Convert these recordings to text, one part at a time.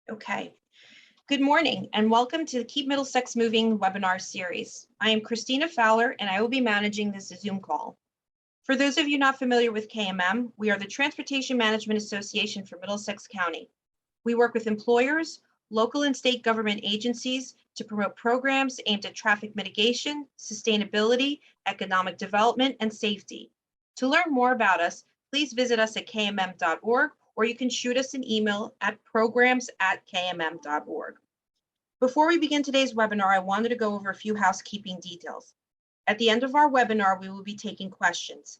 Okay. Good morning and welcome to the Keep Middlesex Moving webinar series. I am Christina Fowler and I will be managing this Zoom call. For those of you not familiar with KMM, we are the Transportation Management Association for Middlesex County. We work with employers, local and state government agencies to promote programs aimed at traffic mitigation, sustainability, economic development, and safety. To learn more about us, please visit us at kmm.org or you can shoot us an email at programs@kmm.org. Before we begin today's webinar, I wanted to go over a few housekeeping details. At the end of our webinar, we will be taking questions.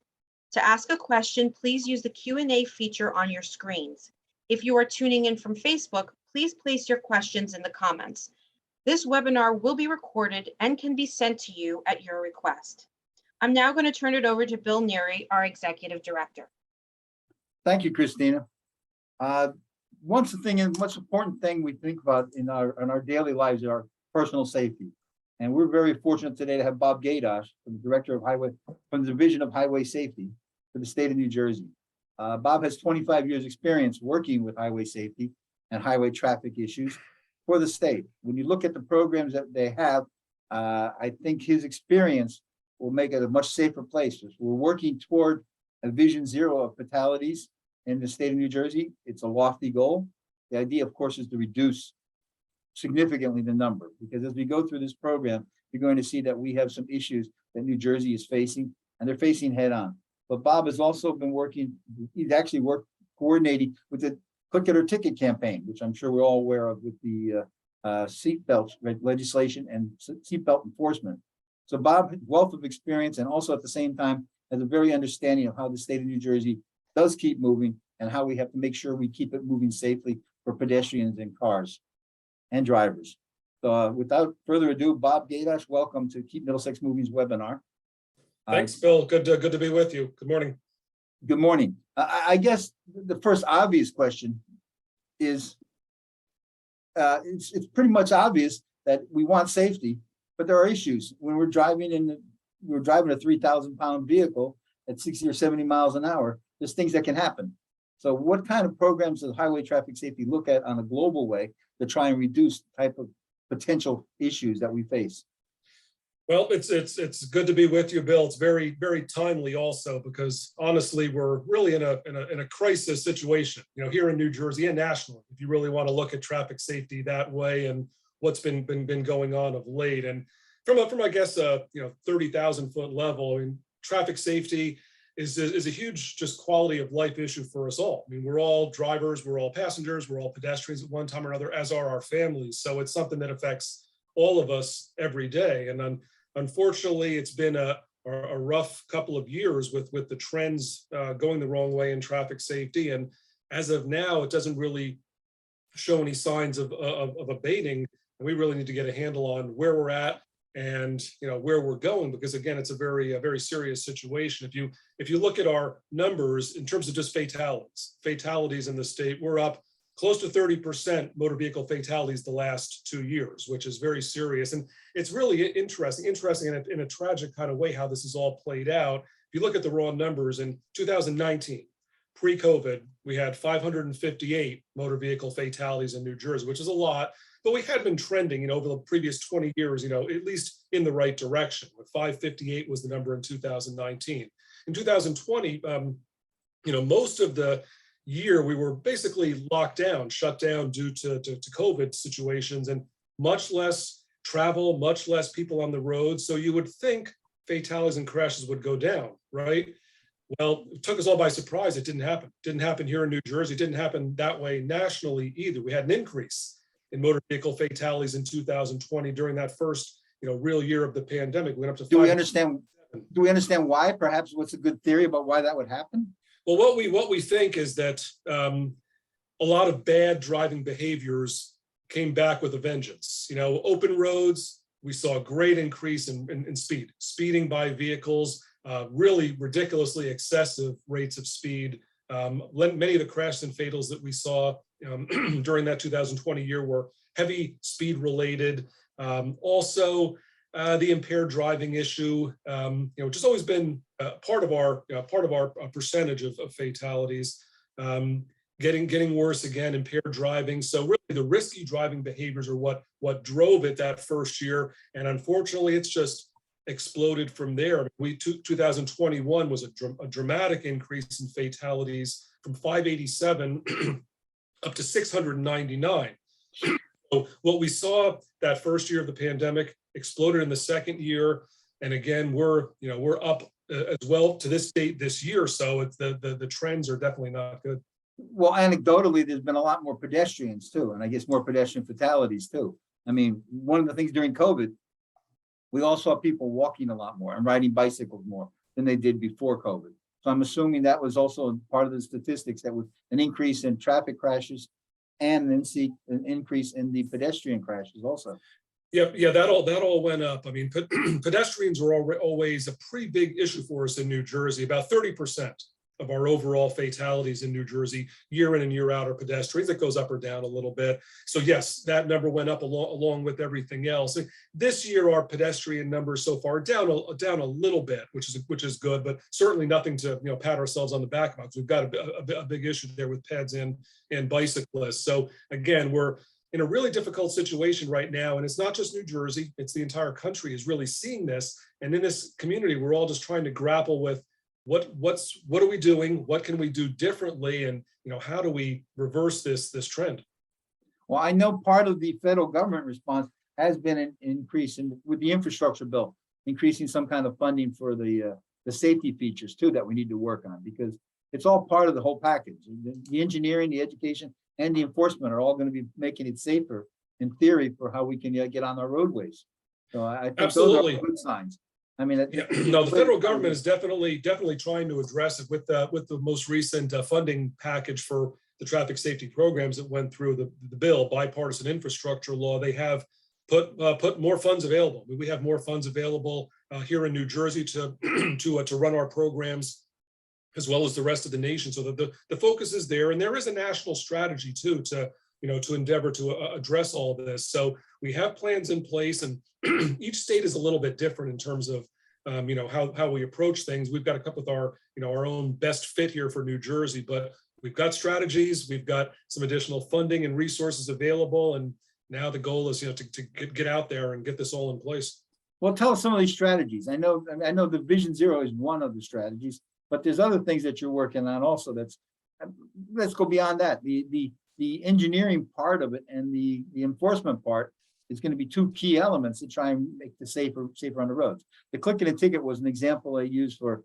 To ask a question, please use the Q&A feature on your screens. If you are tuning in from Facebook, please place your questions in the comments. This webinar will be recorded and can be sent to you at your request. I'm now going to turn it over to Bill Neary, our Executive Director. Thank you, Christina. Most important thing we think about in our daily lives is our personal safety. And we're very fortunate today to have Bob Gaydosh, the Director of Highway, from the Division of Highway Safety for the state of New Jersey. Bob has 25 years experience working with highway safety and highway traffic issues for the state. When you look at the programs that they have, I think his experience will make it a much safer place. We're working toward a vision zero of fatalities in the state of New Jersey. It's a lofty goal. The idea, of course, is to reduce significantly the number, because as we go through this program, you're going to see that we have some issues that New Jersey is facing, and they're facing head on. But Bob has also been he's actually worked coordinating with the Click It or Ticket campaign, which I'm sure we're all aware of with the seatbelt legislation and seatbelt enforcement. So Bob, wealth of experience, and also at the same time has a very understanding of how the state of New Jersey does keep moving and how we have to make sure we keep it moving safely for pedestrians and cars and drivers. So without further ado, Bob Gaydosh, welcome to Keep Middlesex Moving's webinar. Thanks, Bill. Good to be with you. Good morning. Good morning. I guess the first obvious question is, it's pretty much obvious that we want safety, but there are issues when we're driving a 3,000-pound vehicle at 60 or 70 miles an hour. There's things that can happen. So what kind of programs does highway traffic safety look at on a global way to try and reduce the type of potential issues that we face? Well, it's good to be with you, Bill. It's very, very timely also, because honestly, we're really in a crisis situation, here in New Jersey and nationally, if you really want to look at traffic safety that way and what's been going on of late. And from I guess 30,000 foot level, I mean, traffic safety is a huge just quality of life issue for us all. I mean, we're all drivers, we're all passengers, we're all pedestrians at one time or another, as are our families. So it's something that affects all of us every day. And unfortunately, it's been a rough couple of years with the trends going the wrong way in traffic safety. And as of now, it doesn't really show any signs of abating. And we really need to get a handle on where we're at and where we're going, because again, it's a very serious situation. If you look at our numbers in terms of just fatalities in the state, we're up close to 30% motor vehicle fatalities the last 2 years, which is very serious. And it's really interesting in a tragic kind of way how this is all played out. If you look at the raw numbers in 2019, pre-COVID, we had 558 motor vehicle fatalities in New Jersey, which is a lot. But we had been trending, over the previous 20 years, at least in the right direction. With 558 was the number in 2019. In 2020, most of the year we were basically locked down, shut down due to COVID situations, and much less travel, much less people on the road. So you would think fatalities and crashes would go down, right? Well, it took us all by surprise. It didn't happen. It didn't happen here in New Jersey. It didn't happen that way nationally either. We had an increase in motor vehicle fatalities in 2020 during that first, real year of the pandemic. We went up to. Do we understand why? Perhaps what's a good theory about why that would happen? Well, what we think is that a lot of bad driving behaviors came back with a vengeance. Open roads, we saw a great increase in speeding by vehicles, really ridiculously excessive rates of speed. Many of the crashes and fatals that we saw during that 2020 year were heavy speed related. Also, the impaired driving issue, just always been part of our percentage of fatalities. getting worse again, impaired driving. So really the risky driving behaviors are what drove it that first year. And unfortunately, it's just exploded from there. 2021 was a dramatic increase in fatalities from 587 up to 699. So what we saw that first year of the pandemic exploded in the second year. And again, we're up as well to this date this year. So it's the trends are definitely not good. Well, anecdotally, there's been a lot more pedestrians too, and I guess more pedestrian fatalities too. I mean, one of the things during COVID, we all saw people walking a lot more and riding bicycles more than they did before COVID. So I'm assuming that was also part of the statistics, that was an increase in traffic crashes and then see an increase in the pedestrian crashes also. Yeah, that all went up. I mean, pedestrians were always a pretty big issue for us in New Jersey. About 30% of our overall fatalities in New Jersey, year in and year out, are pedestrians. That goes up or down a little bit. So yes, that number went up along with everything else. And this year, our pedestrian numbers so far down a little bit, which is good, but certainly nothing to pat ourselves on the back about, because we've got a big issue there with peds and bicyclists. So again, we're in a really difficult situation right now. And it's not just New Jersey, it's the entire country is really seeing this. And in this community, we're all just trying to grapple with what are we doing? What can we do differently? And how do we reverse this trend? Well, I know part of the federal government response has been an increase with the infrastructure bill, increasing some kind of funding for the safety features too that we need to work on, because it's all part of the whole package. The engineering, the education, and the enforcement are all going to be making it safer in theory for how we can get on our roadways. So I think Absolutely. those are good signs. I mean, no, the federal government is definitely trying to address it with the most recent funding package for the traffic safety programs that went through the bill, bipartisan infrastructure law. They have put more funds available. We have more funds available here in New Jersey to run our programs, as well as the rest of the nation. So that the focus is there, and there is a national strategy too to endeavor to address all this. So we have plans in place, and each state is a little bit different in terms of how we approach things. We've got to come up with our own best fit here for New Jersey, but we've got strategies, we've got some additional funding and resources available, and now the goal is to get out there and get this all in place. Well, tell us some of these strategies. I know the Vision Zero is one of the strategies, but there's other things that you're working on also. Let's go beyond that. The engineering part of it and the enforcement part is going to be two key elements to try and make the safer on the roads. The click and a ticket was an example I used for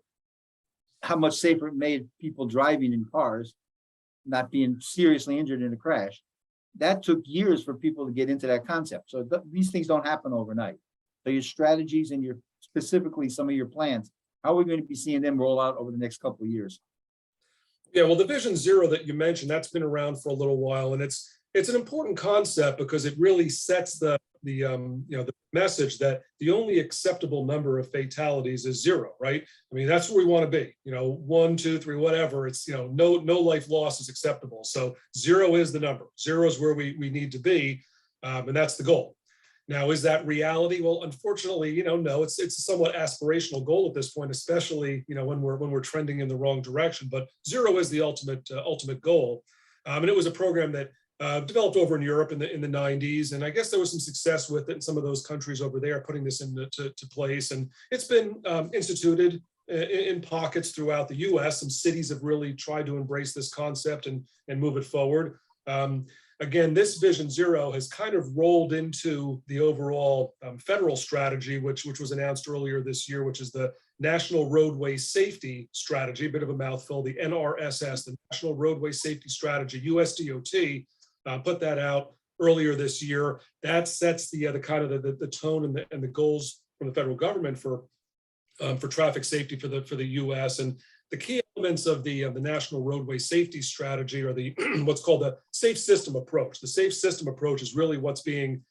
how much safer it made people driving in cars, not being seriously injured in a crash. That took years for people to get into that concept. So these things don't happen overnight. So your strategies and specifically some of your plans, how are we going to be seeing them roll out over the next couple of years? Yeah, well, the Vision Zero that you mentioned, that's been around for a little while, and it's an important concept because it really sets the message that the only acceptable number of fatalities is zero, right? I mean, that's where we want to be. 1, 2, 3, whatever. It's no life loss is acceptable. So zero is the number. Zero is where we need to be, and that's the goal. Now, is that reality? Well, unfortunately, no. It's a somewhat aspirational goal at this point, especially when we're trending in the wrong direction. But zero is the ultimate goal, and it was a program that developed over in Europe in the 90s, and I guess there was some success with it in some of those countries over there putting this into place, and it's been instituted in pockets throughout the U.S. Some cities have really tried to embrace this concept and move it forward. Again, this Vision Zero has kind of rolled into the overall federal strategy, which was announced earlier this year, which is the National Roadway Safety Strategy, a bit of a mouthful, the NRSS, the National Roadway Safety Strategy. USDOT put that out earlier this year. That sets the kind of the tone and the goals from the federal government for traffic safety for the U.S. And the key elements of the National Roadway Safety Strategy are the what's called the safe system approach. The safe system approach is really what's being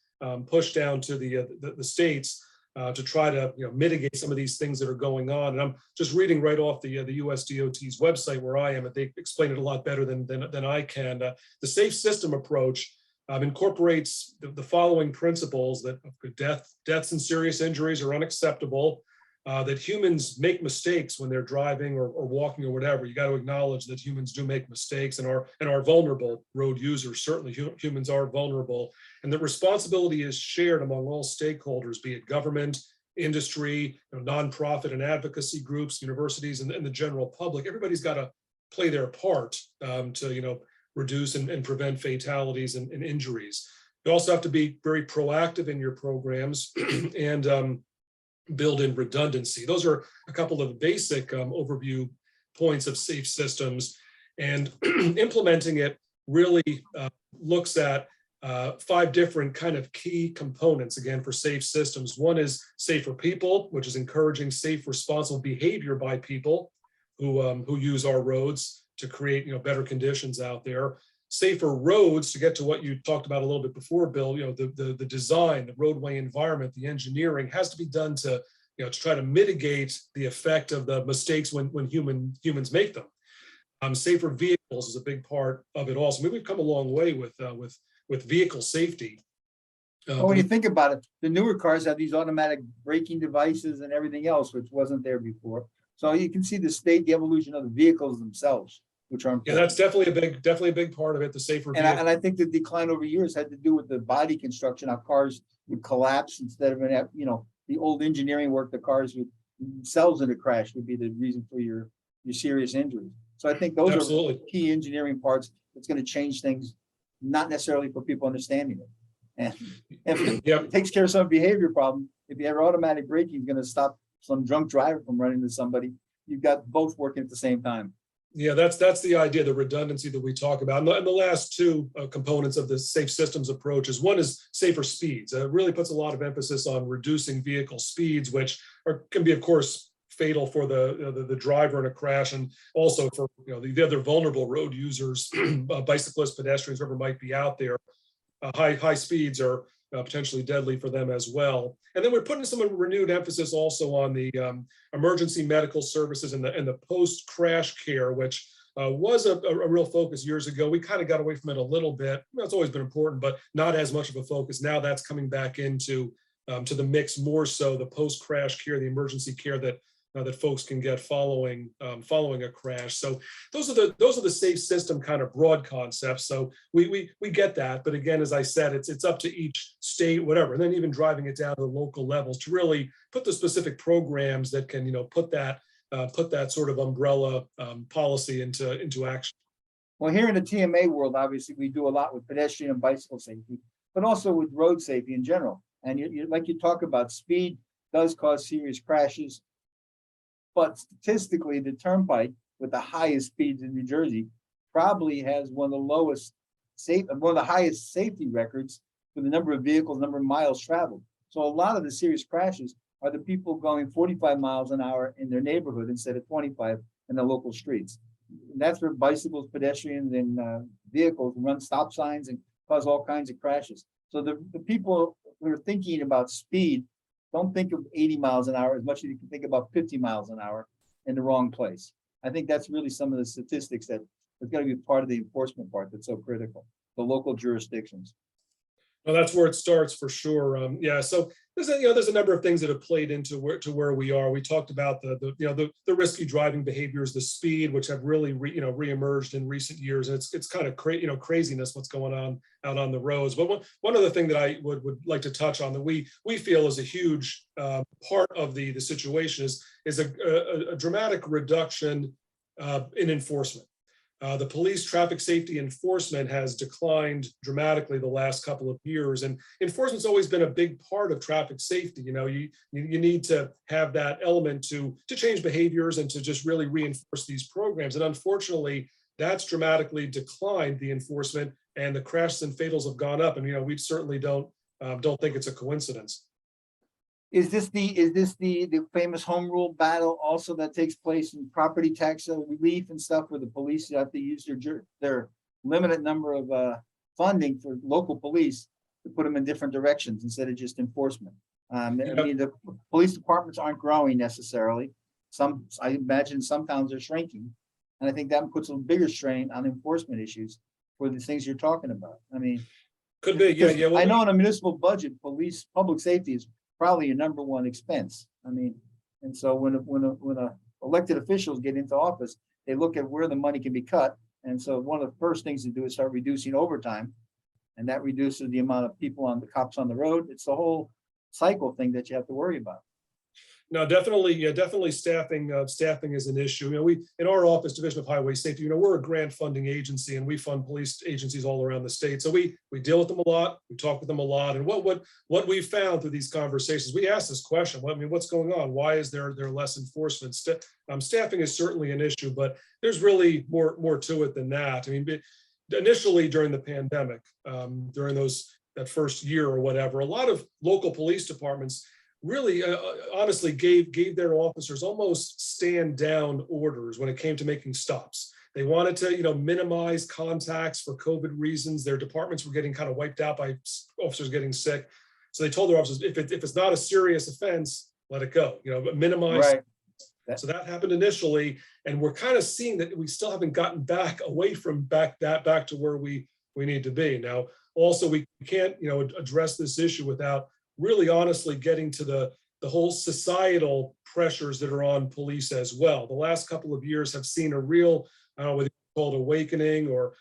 pushed down to the states to try to mitigate some of these things that are going on. And I'm just reading right off the USDOT's website where I am, and they explain it a lot better than I can. The safe system approach incorporates the following principles: that deaths and serious injuries are unacceptable. that humans make mistakes when they're driving or walking or whatever. You got to acknowledge that humans do make mistakes and are vulnerable. Road users, certainly humans are vulnerable, and the responsibility is shared among all stakeholders, be it government, industry, nonprofit and advocacy groups, universities, and the general public. Everybody's got to play their part to reduce and prevent fatalities and injuries. You also have to be very proactive in your programs and build in redundancy. Those are a couple of basic overview points of safe systems, and implementing it really looks at 5 different kind of key components, again, for safe systems. One is safer people, which is encouraging safe, responsible behavior by people who use our roads to create better conditions out there. Safer roads, to get to what you talked about a little bit before, Bill, the design, the roadway environment, the engineering has to be done to try to mitigate the effect of the mistakes when humans make them. Safer vehicles is a big part of it also. Maybe we've come a long way with vehicle safety. Well, when you think about it, the newer cars have these automatic braking devices and everything else, which wasn't there before. So you can see the evolution of the vehicles themselves, which are important. Yeah, that's definitely a big part of it. The safer and I think the decline over years had to do with the body construction. How cars would collapse instead of the old engineering work. The cars would themselves in a crash would be the reason for your serious injuries. So I think those are key engineering parts that's going to change things, not necessarily for people understanding it. And if it takes care of some behavior problem, if you have automatic braking, it's going to stop some drunk driver from running into somebody. You've got both working at the same time. Yeah, that's the idea, the redundancy that we talk about. And the last 2 components of the safe systems approach is, one is safer speeds. It really puts a lot of emphasis on reducing vehicle speeds, which can be, of course, fatal for the driver in a crash, and also for the other vulnerable road users, bicyclists, pedestrians, whoever might be out there. High speeds are potentially deadly for them as well. And then we're putting some renewed emphasis also on the emergency medical services and the post-crash care, which was a real focus years ago. We kind of got away from it a little bit. It's always been important, but not as much of a focus. Now that's coming back into to the mix more so, the post-crash care, the emergency care that folks can get following a crash. So those are the safe system kind of broad concepts. So we get that, but again, as I said, it's up to each state, whatever, and then even driving it down to the local levels to really put the specific programs that can put that sort of umbrella policy into action. Well, here in the TMA world, obviously we do a lot with pedestrian and bicycle safety, but also with road safety in general. And like you talk about, speed does cause serious crashes. But statistically, the turnpike with the highest speeds in New Jersey probably has one of the highest safety records for the number of vehicles, number of miles traveled. So a lot of the serious crashes are the people going 45 miles an hour in their neighborhood instead of 25 in the local streets. And that's where bicycles, pedestrians, and vehicles run stop signs and cause all kinds of crashes. So the people who are thinking about speed don't think of 80 miles an hour as much as you can think about 50 miles an hour in the wrong place. I think that's really some of the statistics that is going to be part of the enforcement part that's so critical, the local jurisdictions. Well, that's where it starts for sure. Yeah, so there's a number of things that have played into where we are. We talked about the risky driving behaviors, the speed, which have really reemerged in recent years, and it's kind of craziness what's going on out on the roads. But one other thing that I would like to touch on that we feel is a huge part of the situation is a dramatic reduction in enforcement. The police traffic safety enforcement has declined dramatically the last couple of years, and enforcement's always been a big part of traffic safety. You need to have that element to change behaviors and to just really reinforce these programs. And unfortunately, that's dramatically declined the enforcement, and the crashes and fatals have gone up. And we certainly don't think it's a coincidence. Is this the famous home rule battle also that takes place in property tax relief and stuff, where the police have to use their limited number of funding for local police to put them in different directions instead of just enforcement? I mean, the police departments aren't growing necessarily. I imagine some towns are shrinking, and I think that puts a bigger strain on enforcement issues for the things you're talking about. I mean, could be, yeah. Well, I know in a municipal budget, public safety is probably your number one expense. I mean, And so when elected officials get into office, they look at where the money can be cut. And so one of the first things to do is start reducing overtime. And that reduces the amount of people on the cops on the road. It's the whole cycle thing that you have to worry about. No, definitely, yeah, definitely staffing is an issue. We, in our office, Division of Highway Safety, we're a grant funding agency and we fund police agencies all around the state. So we deal with them a lot, we talk with them a lot. And what we found through these conversations, we asked this question, what's going on? Why is there less enforcement? Staffing is certainly an issue, but there's really more to it than that. Initially during the pandemic, during that first year or whatever, a lot of local police departments really honestly gave their officers almost stand down orders when it came to making stops. They wanted to minimize contacts for COVID reasons. Their departments were getting kind of wiped out by officers getting sick. So they told their officers, if it's not a serious offense, let it go, but minimize. Right. So that happened initially, and we're kind of seeing that we still haven't gotten back away from back to where we need to be. Now, also we can't address this issue without really honestly getting to the whole societal pressures that are on police as well. The last couple of years have seen a real, I don't know whether you call it awakening or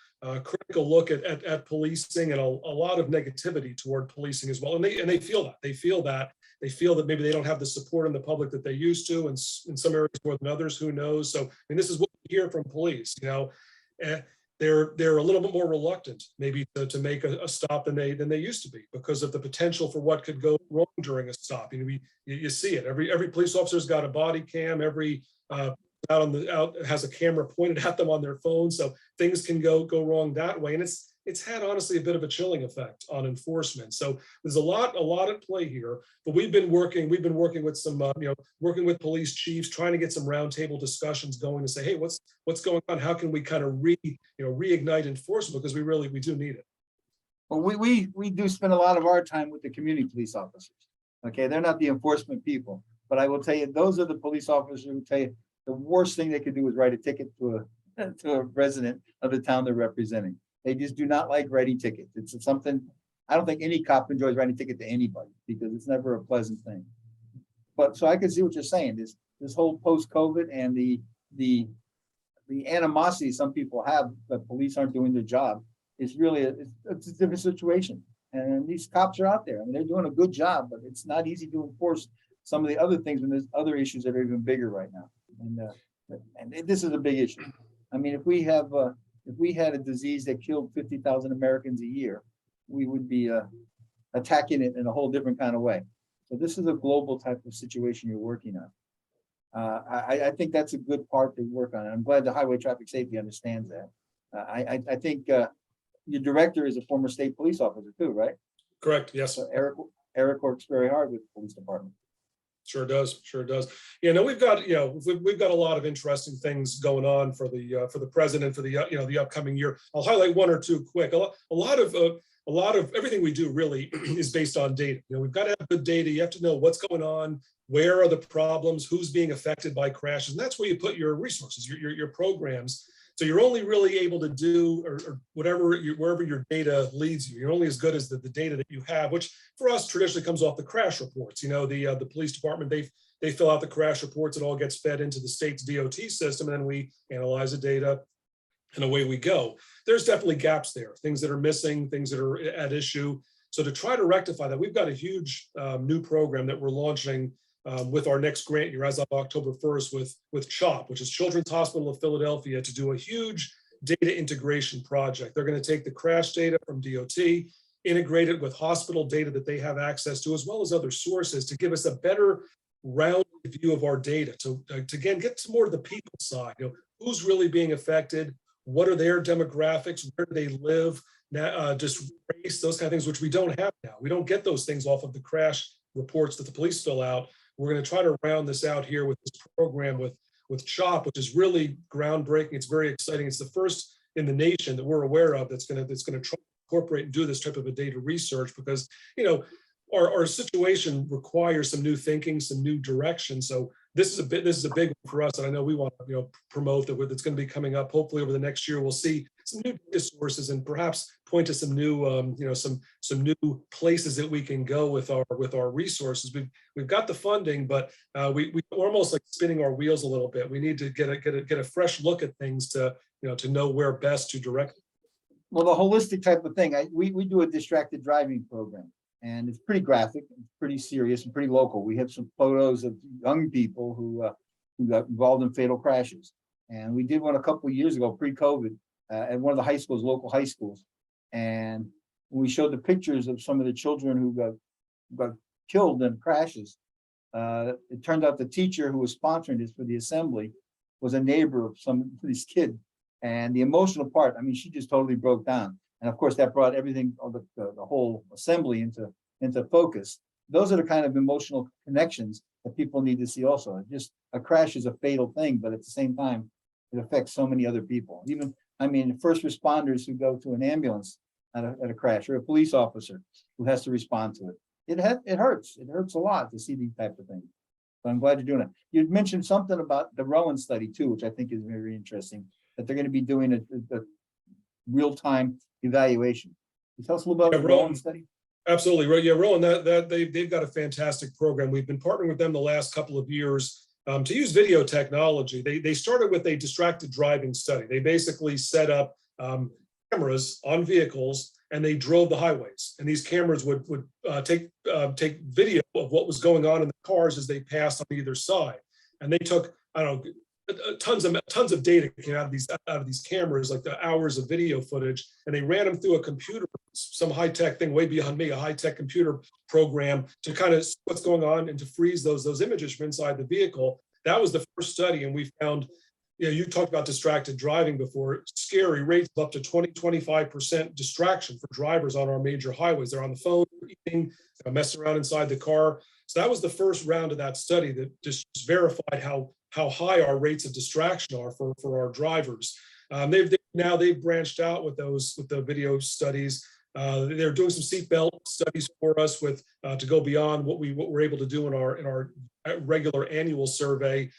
critical look at policing, and a lot of negativity toward policing as well. And they feel that. They feel that maybe they don't have the support in the public that they used to, and in some areas more than others, who knows? So, this is what we hear from police, they're a little bit more reluctant maybe to make a stop than they used to be, because of the potential for what could go wrong during a stop. You see it. Every police officer's got a body cam. Every out has a camera pointed at them on their phone, so things can go wrong that way. And it's had honestly a bit of a chilling effect on enforcement. So there's a lot at play here. But we've been working with some working with police chiefs, trying to get some roundtable discussions going to say, hey, what's going on? How can we kind of reignite enforcement, because we do need it. Well, we do spend a lot of our time with the community police officers. Okay, they're not the enforcement people, but I will tell you, those are the police officers who tell you the worst thing they could do is write a ticket to a resident of the town they're representing. They just do not like writing tickets. It's something, I don't think any cop enjoys writing a ticket to anybody, because it's never a pleasant thing. But so I can see what you're saying. This whole post-COVID and the animosity some people have that police aren't doing their job is really it's a different situation. And these cops are out there. They're doing a good job, but it's not easy to enforce some of the other things when there's other issues that are even bigger right now. And this is a big issue. If we had a disease that killed 50,000 Americans a year, we would be attacking it in a whole different kind of way. So this is a global type of situation you're working on. I think that's a good part to work on. And I'm glad the Highway Traffic Safety understands that. I think your director is a former state police officer too, right? Correct. Yes. So Eric works very hard with the police department. Sure does. We've got a lot of interesting things going on for the president for the upcoming year. I'll highlight one or two quick. A lot of everything we do really is based on data. We've got to have good data. You have to know what's going on, where are the problems, who's being affected by crashes, and that's where you put your resources, your programs. So you're only really able to do or whatever wherever your data leads you. You're only as good as the data that you have, which for us traditionally comes off the crash reports. The police department, they fill out the crash reports. It all gets fed into the state's DOT system, and then we analyze the data, and away we go. There's definitely gaps there, things that are missing, things that are at issue. So to try to rectify that, we've got a huge new program that we're launching with our next grant year as of October 1st with CHOP, which is Children's Hospital of Philadelphia, to do a huge data integration project. They're going to take the crash data from DOT, integrate it with hospital data that they have access to, as well as other sources, to give us a better rounded view of our data, to again, get to more of the people side. Who's really being affected? What are their demographics? Where do they live? Just race, those kind of things, which we don't have now. We don't get those things off of the crash reports that the police fill out. We're going to try to round this out here with this program with CHOP, which is really groundbreaking. It's very exciting. It's the first in the nation that we're aware of that's going to try to incorporate and do this type of a data research, because our situation requires some new thinking, some new direction. So this is a big one for us, and I know we want to promote that. It's going to be coming up hopefully over the next year. We'll see new data sources and perhaps point to some new, some new places that we can go with our resources. We've got the funding, but we're almost like spinning our wheels a little bit. We need to get a fresh look at things to know where best to direct. Well, the holistic type of thing, we do a distracted driving program, and it's pretty graphic, it's pretty serious and pretty local. We have some photos of young people who got involved in fatal crashes. And we did one a couple of years ago, pre-COVID, at one of the high schools, local high schools. And when we showed the pictures of some of the children who got killed in crashes, it turned out the teacher who was sponsoring this for the assembly was a neighbor of some of these kids. And the emotional part, I mean, she just totally broke down. And of course, that brought everything, the whole assembly into focus. Those are the kind of emotional connections that people need to see also. Just a crash is a fatal thing, but at the same time, it affects so many other people. Even, I mean, first responders who go to an ambulance at a crash, or a police officer who has to respond to it. It hurts. It hurts a lot to see these type of things. So I'm glad you're doing it. You mentioned something about the Rowan study too, which I think is very interesting, that they're going to be doing a real-time evaluation. Can you tell us a little about the Rowan study? Absolutely, right. Yeah, Rowan, they've got a fantastic program. We've been partnering with them the last couple of years to use video technology. They started with a distracted driving study. They basically set up cameras on vehicles and they drove the highways. And these cameras would take video of what was going on in the cars as they passed on either side. And they took, I don't know, tons of data came out of these cameras, like the hours of video footage, and they ran them through a computer, some high-tech thing way beyond me, a high-tech computer program to kind of see what's going on and to freeze those images from inside the vehicle. That was the first study, and we found, you talked about distracted driving before, scary rates of up to 20-25% distraction for drivers on our major highways. They're on the phone, eating, messing around inside the car. So that was the first round of that study that just verified how high our rates of distraction are for our drivers. They've branched out with the video studies. They're doing some seatbelt studies for us to go beyond what we're able to do in our regular annual survey.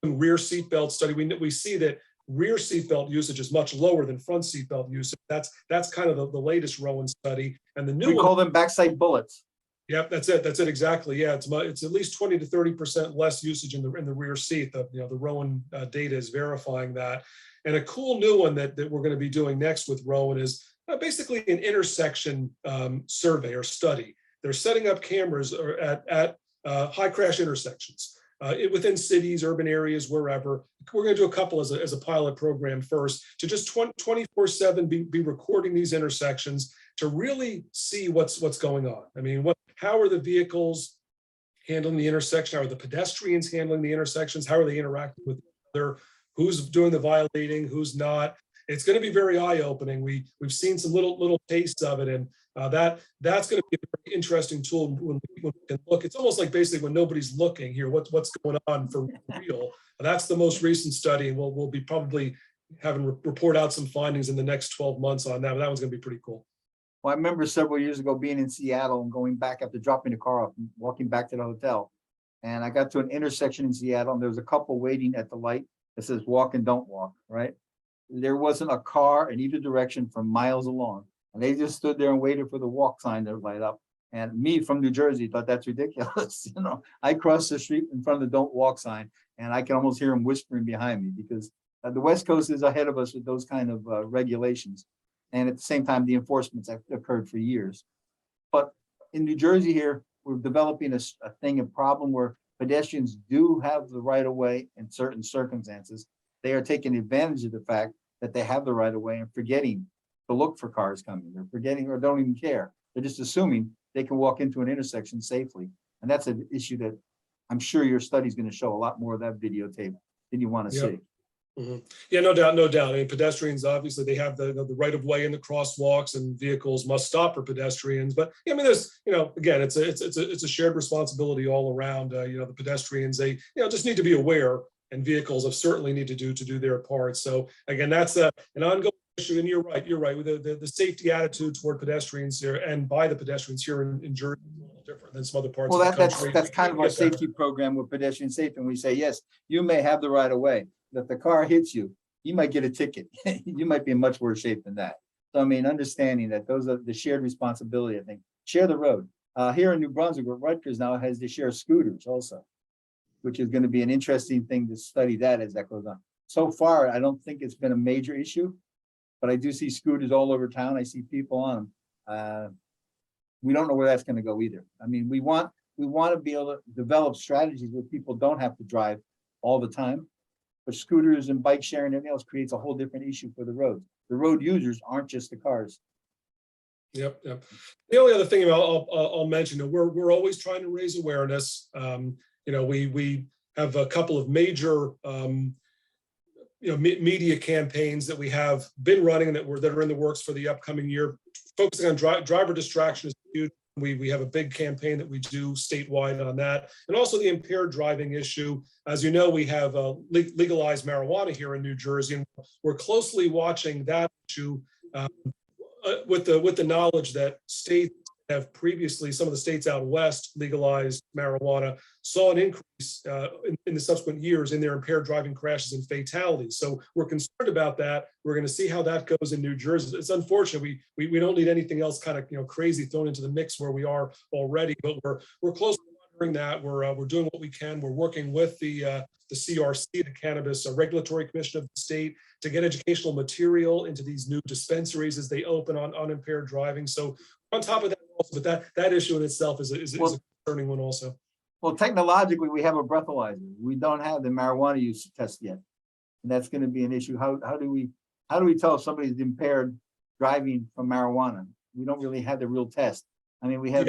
Rear seatbelt study, we see that rear seatbelt usage is much lower than front seatbelt usage. That's kind of the latest Rowan study, and the new we call them backside bullets. Yep, that's it. That's it exactly. Yeah, it's at least 20 to 30% less usage in the rear seat. The Rowan data is verifying that. And a cool new one that we're going to be doing next with Rowan is basically an intersection survey or study. They're setting up cameras at high crash intersections within cities, urban areas, wherever. We're going to do a couple as a pilot program first to just 24/7 be recording these intersections to really see what's going on. I mean, how are the vehicles handling the intersection? How are the pedestrians handling the intersections? How are they interacting with each other? Who's doing the violating? Who's not? It's going to be very eye-opening. We've seen some little tastes of it, and that's going to be a very interesting tool when we can look. It's almost like basically when nobody's looking here, what's going on for real. That's the most recent study, and we'll be probably having report out some findings in the next 12 months on that. But that one's going to be pretty cool. Well, I remember several years ago being in Seattle and going back after dropping the car off and walking back to the hotel. And I got to an intersection in Seattle, and there was a couple waiting at the light that says walk and don't walk, right? There wasn't a car in either direction for miles along. And they just stood there and waited for the walk sign to light up. And me from New Jersey thought that's ridiculous. I crossed the street in front of the don't walk sign, and I can almost hear them whispering behind me because the West Coast is ahead of us with those kind of regulations. And at the same time, the enforcement's occurred for years. But in New Jersey here, we're developing a problem where pedestrians do have the right of way in certain circumstances. They are taking advantage of the fact that they have the right of way and forgetting to look for cars coming. They're forgetting or don't even care. They're just assuming they can walk into an intersection safely. And that's an issue that I'm sure your study is going to show a lot more of that videotape than you want to see. Mm-hmm. Yeah, no doubt. I mean, pedestrians, obviously, they have the right of way in the crosswalks, and vehicles must stop for pedestrians. But I mean, there's, again, it's a shared responsibility all around. The pedestrians, they, just need to be aware, and vehicles have certainly need to do their part. So again, that's an ongoing issue. And you're right. With the safety attitude toward pedestrians here and by the pedestrians here in Jersey is a little different than some other parts of the country. That's kind of our safety program with pedestrian safety. And we say, yes, you may have the right of way. If the car hits you, you might get a ticket. You might be in much worse shape than that. So I mean, understanding that those are the shared responsibility, I think, share the road. Here in New Brunswick, Rutgers now has to share scooters also, which is going to be an interesting thing to study that as that goes on. So far, I don't think it's been a major issue, but I do see scooters all over town. I see people on them. We don't know where that's going to go either. I mean, we want to be able to develop strategies where people don't have to drive all the time, but scooters and bike sharing and everything else creates a whole different issue for the roads. The road users aren't just the cars. Yep. The only other thing I'll mention, we're always trying to raise awareness. We have a couple of major media campaigns that we have been running that are in the works for the upcoming year. Focusing on driver distraction is huge. We have a big campaign that we do statewide on that, and also the impaired driving issue. As you know, we have legalized marijuana here in New Jersey, and we're closely watching that issue with the knowledge that states have previously, some of the states out west legalized marijuana, saw an increase in the subsequent years in their impaired driving crashes and fatalities. So we're concerned about that. We're going to see how that goes in New Jersey. It's unfortunate. We don't need anything else kind of crazy thrown into the mix where we are already, but we're closely monitoring that. We're doing what we can. We're working with the CRC, the Cannabis Regulatory Commission of the state, to get educational material into these new dispensaries as they open on impaired driving. So on top of that, also, but that issue in itself is a concerning one also. Well, technologically, we have a breathalyzer. We don't have the marijuana use test yet, and that's going to be an issue. How do we tell if somebody's impaired driving from marijuana? We don't really have the real test. I mean, we have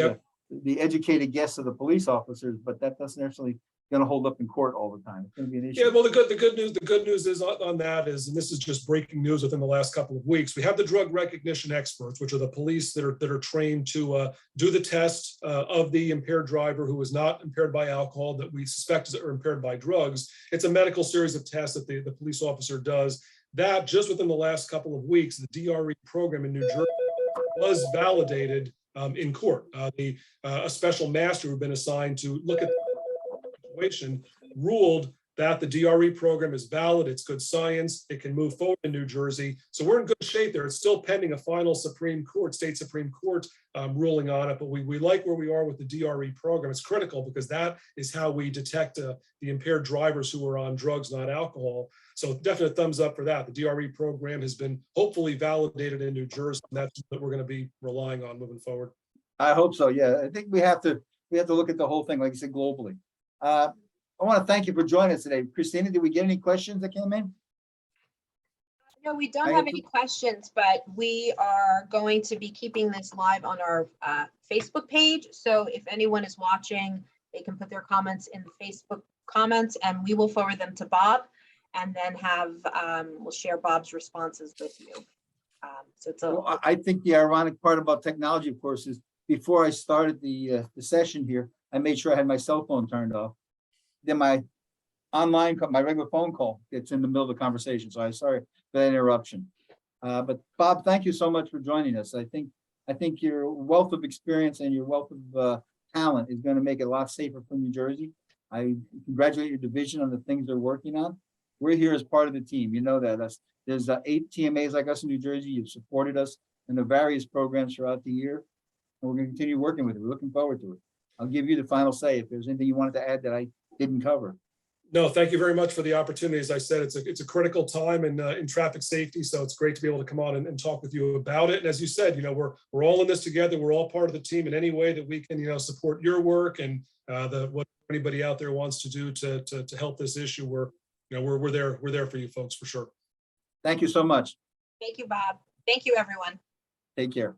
the educated guess of the police officers, but that doesn't necessarily going to hold up in court all the time. It's going to be an issue. Yeah, well, the good news is on that is, and this is just breaking news within the last couple of weeks, we have the drug recognition experts, which are the police that are trained to do the test of the impaired driver who is not impaired by alcohol that we suspect are impaired by drugs. It's a medical series of tests that the police officer does. That just within the last couple of weeks, the DRE program in New Jersey was validated in court. A special master who'd been assigned to look at the situation ruled that the DRE program is valid, it's good science, it can move forward in New Jersey. So we're in good shape there. It's still pending a final state Supreme Court ruling on it, but we like where we are with the DRE program. It's critical because that is how we detect the impaired drivers who are on drugs, not alcohol. So definite thumbs up for that. The DRE program has been hopefully validated in New Jersey, and that's what we're going to be relying on moving forward. I hope so. Yeah, I think we have to look at the whole thing, like you said, globally. I want to thank you for joining us today. Christina, did we get any questions that came in? No, we don't have any questions, but we are going to be keeping this live on our Facebook page. So if anyone is watching, they can put their comments in the Facebook comments and we will forward them to Bob, and then we'll share Bob's responses with you. I think the ironic part about technology, of course, is before I started the session here, I made sure I had my cell phone turned off. Then my regular phone call gets in the middle of the conversation. So I'm sorry for that interruption. But Bob, thank you so much for joining us. I think your wealth of experience and your wealth of talent is going to make it a lot safer for New Jersey. I congratulate your division on the things they're working on. We're here as part of the team. You know that. There's 8 TMAs like us in New Jersey. You've supported us in the various programs throughout the year. And we're going to continue working with it. We're looking forward to it. I'll give you the final say if there's anything you wanted to add that I didn't cover. No, thank you very much for the opportunity. As I said, it's a critical time in traffic safety, so it's great to be able to come on and talk with you about it. And as you said, we're all in this together. We're all part of the team in any way that we can, support your work and what anybody out there wants to do to help this issue. We're there for you folks for sure. Thank you so much. Thank you, Bob. Thank you, everyone. Take care.